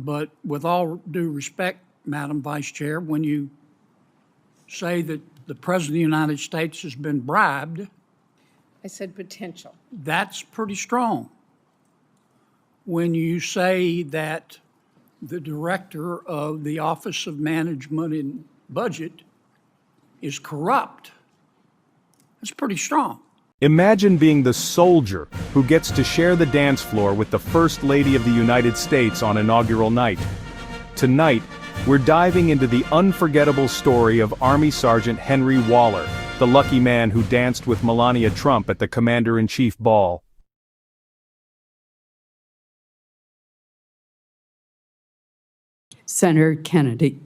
But with all due respect, Madam Vice Chair, when you say that the President of the United States has been bribed, I said potential. that's pretty strong. When you say that the Director of the Office of Management and Budget is corrupt, that's pretty strong. Imagine being the soldier who gets to share the dance floor with the First Lady of the United States on inaugural night. Tonight, we're diving into the unforgettable story of Army Sergeant Henry Waller, the lucky man who danced with Melania Trump at the Commander-in-Chief ball. Senator Kennedy.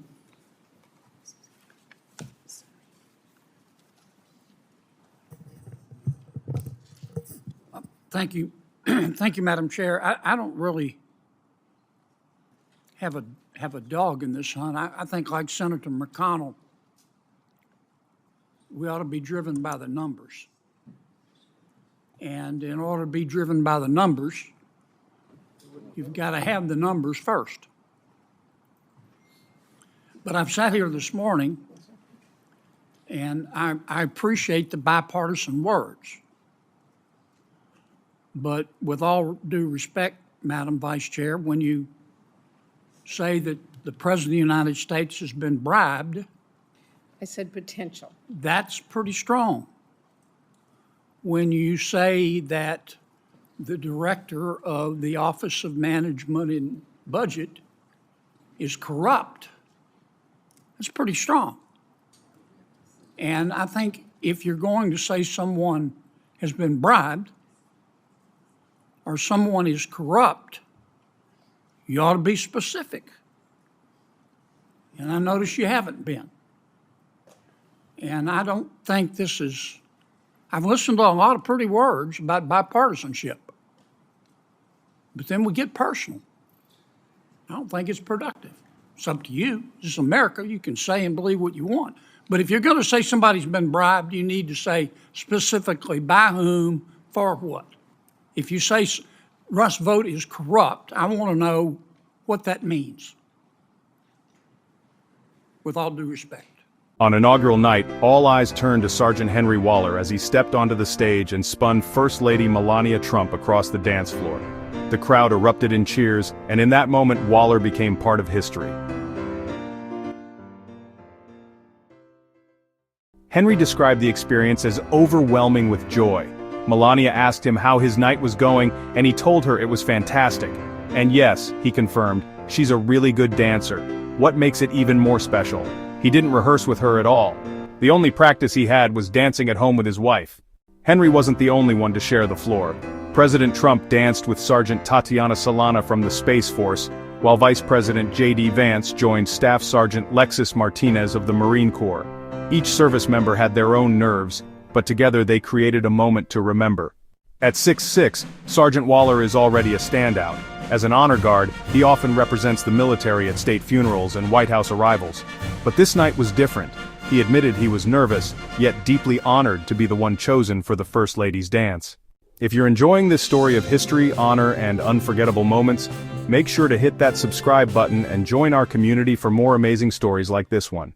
Thank you. Thank you, Madam Chair. I don't really have a dog in this hunt. I think, like Senator McConnell, we ought to be driven by the numbers. And in order to be driven by the numbers, you've got to have the numbers first. But I've sat here this morning, and I appreciate the bipartisan words. But with all due respect, Madam Vice Chair, when you say that the President of the United States has been bribed, I said potential. that's pretty strong. When you say that the Director of the Office of Management and Budget is corrupt, that's pretty strong. And I think if you're going to say someone has been bribed or someone is corrupt, you ought to be specific. And I notice you haven't been. And I don't think this is, I've listened to a lot of pretty words about bipartisanship, but then we get personal. I don't think it's productive. It's up to you. This is America. You can say and believe what you want. But if you're going to say somebody's been bribed, you need to say specifically by whom, for what. If you say Russ Vogt is corrupt, I want to know what that means, with all due respect. On inaugural night, all eyes turned to Sergeant Henry Waller as he stepped onto the stage and spun First Lady Melania Trump across the dance floor. The crowd erupted in cheers, and in that moment Waller became part of history. Henry described the experience as overwhelming with joy. Melania asked him how his night was going, and he told her it was fantastic. And yes, he confirmed, she's a really good dancer. What makes it even more special? He didn't rehearse with her at all. The only practice he had was dancing at home with his wife. Henry wasn't the only one to share the floor. President Trump danced with Sergeant Tatiana Solana from the Space Force, while Vice President J.D. Vance joined Staff Sergeant Lexus Martinez of the Marine Corps. Each service member had their own nerves, but together they created a moment to remember. At 6'6", Sergeant Waller is already a standout. As an honor guard, he often represents the military at state funerals and White House arrivals. But this night was different. He admitted he was nervous, yet deeply honored to be the one chosen for the First Lady's dance. If you're enjoying this story of history, honor, and unforgettable moments, make sure to hit that subscribe button and join our community for more amazing stories like this one.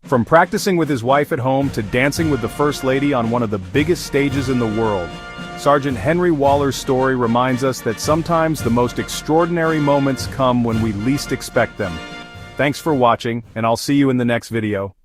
From practicing with his wife at home to dancing with the First Lady on one of the biggest stages in the world, Sergeant Henry Waller's story reminds us that sometimes the most extraordinary moments come when we least expect them. Thanks for watching, and I'll see you in the next video.